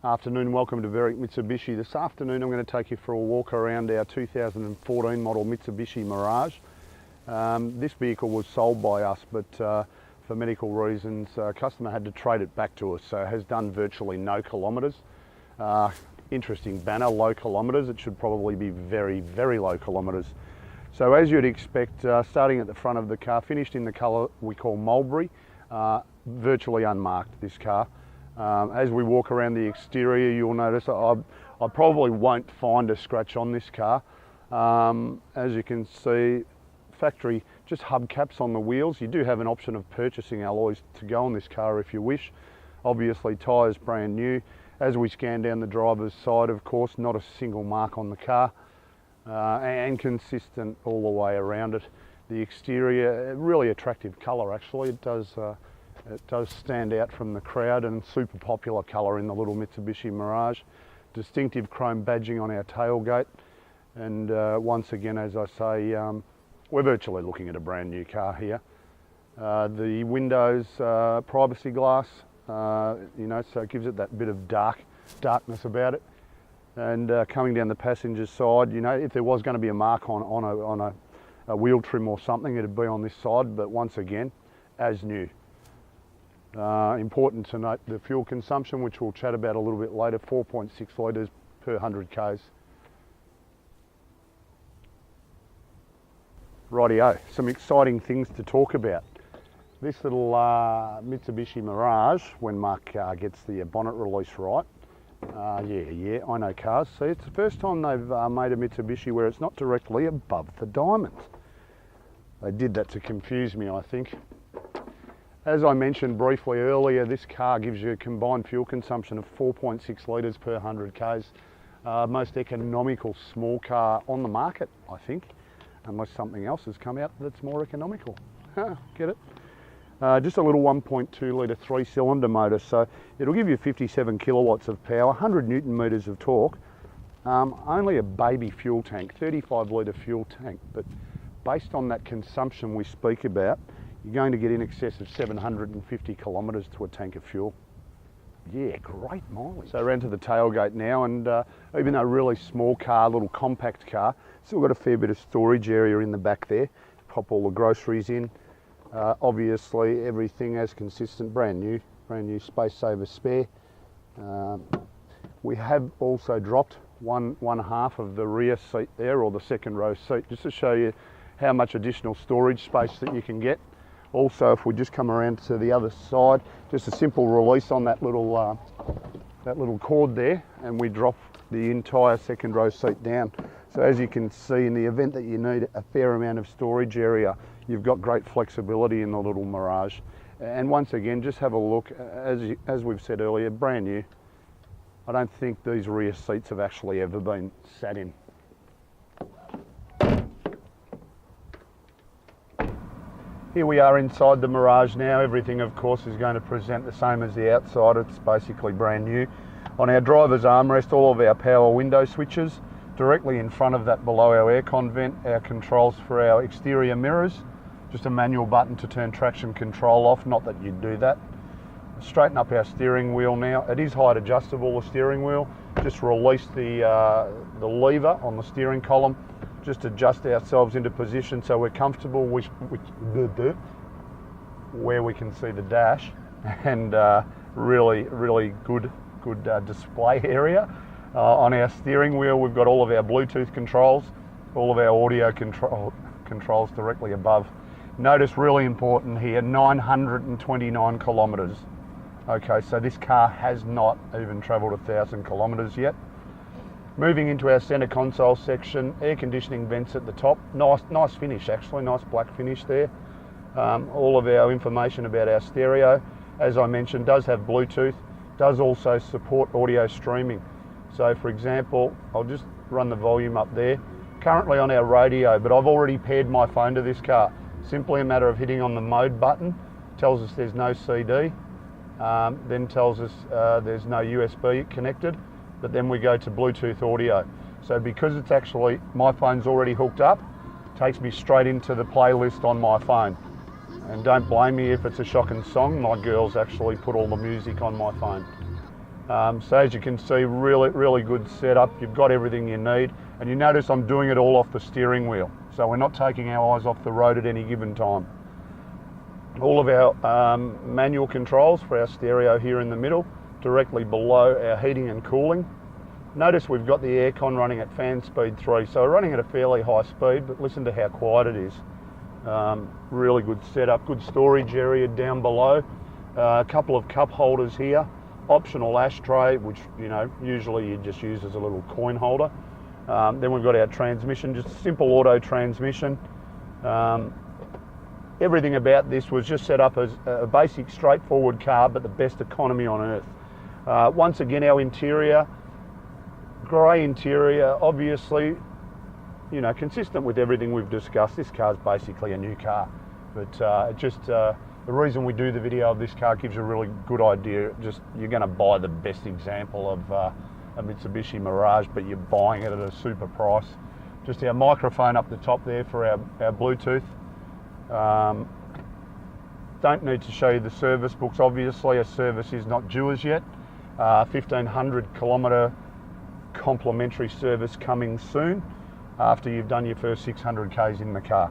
Afternoon, welcome to Veric Mitsubishi. This afternoon I'm going to take you for a walk around our 2014 model Mitsubishi Mirage. This vehicle was sold by us, but for medical reasons customer had to trade it back to us, so it has done virtually no kilometres. Interesting banner, low kilometres. It should probably be very, very low kilometres. So as you'd expect, starting at the front of the car, finished in the colour we call mulberry, virtually unmarked this car. As we walk around the exterior, you'll notice I probably won't find a scratch on this car. As you can see, factory just hubcaps on the wheels. You do have an option of purchasing alloys to go on this car if you wish. Obviously tyres brand new. As we scan down the driver's side, of course, not a single mark on the car, and consistent all the way around it. The exterior, really attractive colour actually. It does stand out from the crowd, and super popular colour in the little Mitsubishi Mirage. Distinctive chrome badging on our tailgate, and once again, as I say, we're virtually looking at a brand new car here. The windows, privacy glass, so it gives it that bit of darkness about it. And coming down the passenger side, if there was going to be a mark on a wheel trim or something, it'd be on this side, but once again, as new. Important to note the fuel consumption, which we'll chat about a little bit later, 4.6 litres per 100 k's. Rightio, some exciting things to talk about. This little Mitsubishi Mirage, when Mark gets the bonnet release right, yeah, I know cars. See, it's the first time they've made a Mitsubishi where it's not directly above the diamond. They did that to confuse me, I think. As I mentioned briefly earlier, this car gives you a combined fuel consumption of 4.6 litres per 100 k's. Most economical small car on the market, I think, unless something else has come out that's more economical. Get it? Just a little 1.2 litre 3-cylinder motor, so it'll give you 57 kilowatts of power, 100 newton meters of torque. Only a baby fuel tank, 35 litre fuel tank, but based on that consumption we speak about, you're going to get in excess of 750 kilometres to a tank of fuel. Yeah, great mileage. So around to the tailgate now, and even though a really small car, little compact car, still got a fair bit of storage area in the back there. Pop all the groceries in. Obviously everything as consistent, brand new space saver spare. We have also dropped one half of the rear seat there, or the second row seat, just to show you how much additional storage space that you can get. Also, if we just come around to the other side, just a simple release on that little cord there, and we drop the entire second row seat down. So as you can see, in the event that you need a fair amount of storage area, you've got great flexibility in the little Mirage. And once again, just have a look, as we've said earlier, brand new. I don't think these rear seats have actually ever been sat in. Here we are inside the Mirage now. Everything, of course, is going to present the same as the outside. It's basically brand new. On our driver's armrest, all of our power window switches. Directly in front of that, below our aircon vent, our controls for our exterior mirrors. Just a manual button to turn traction control off, not that you'd do that. Straighten up our steering wheel now. It is height adjustable, the steering wheel. Just release the lever on the steering column. Just adjust ourselves into position so we're comfortable where we can see the dash, and really good display area. On our steering wheel, we've got all of our Bluetooth controls, all of our audio controls directly above. Notice, really important here, 929 kilometres. Okay, so this car has not even travelled 1,000 kilometres yet. Moving into our centre console section, air conditioning vents at the top. Nice finish actually, nice black finish there. All of our information about our stereo, as I mentioned, does have Bluetooth, does also support audio streaming. So for example, I'll just run the volume up there. Currently on our radio, but I've already paired my phone to this car. Simply a matter of hitting on the mode button, tells us there's no CD, then tells us there's no USB connected. But then we go to Bluetooth audio. So because it's actually, my phone's already hooked up, takes me straight into the playlist on my phone. And don't blame me if it's a shocking song, my girls actually put all the music on my phone. So as you can see, really good setup. You've got everything you need. And you notice I'm doing it all off the steering wheel. So we're not taking our eyes off the road at any given time. All of our manual controls for our stereo here in the middle, directly below our heating and cooling. Notice we've got the aircon running at fan speed 3, so we're running at a fairly high speed, but listen to how quiet it is. Really good setup, good storage area down below. A couple of cup holders here, optional ashtray, which usually you just use as a little coin holder. Then we've got our transmission, just a simple auto transmission. Everything about this was just set up as a basic straightforward car, but the best economy on earth. Once again, our interior, grey interior, obviously, consistent with everything we've discussed. This car's basically a new car, but the reason we do the video of this car gives you a really good idea. You're going to buy the best example of a Mitsubishi Mirage, but you're buying it at a super price. Just our microphone up the top there for our Bluetooth. Don't need to show you the service books. Obviously, a service is not due as yet. 1500 kilometre complimentary service coming soon after you've done your first 600 Ks in the car.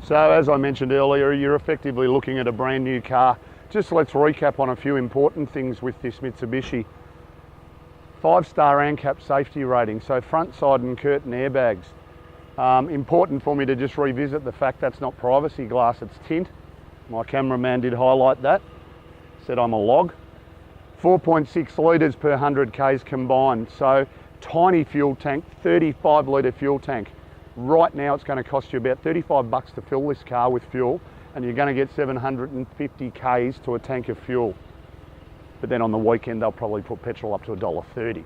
So as I mentioned earlier, you're effectively looking at a brand new car. Just let's recap on a few important things with this Mitsubishi. 5-star ANCAP safety rating, so front, side and curtain airbags. Important for me to just revisit the fact that's not privacy glass, it's tint. My cameraman did highlight that, said I'm a log. 4.6 litres per 100 Ks combined, so tiny fuel tank, 35 litre fuel tank. Right now it's going to cost you about 35 bucks to fill this car with fuel, and you're going to get 750 Ks to a tank of fuel. But then on the weekend they'll probably put petrol up to $1.30.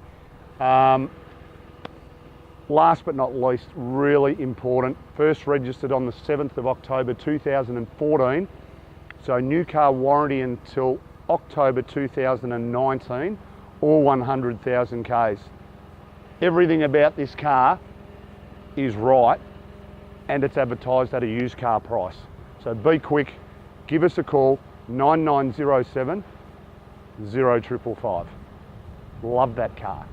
Last but not least, really important, first registered on the 7th of October 2014, so new car warranty until October 2019, or 100,000 Ks. Everything about this car is right, and it's advertised at a used car price. So be quick, give us a call, 9907 0555. Love that car.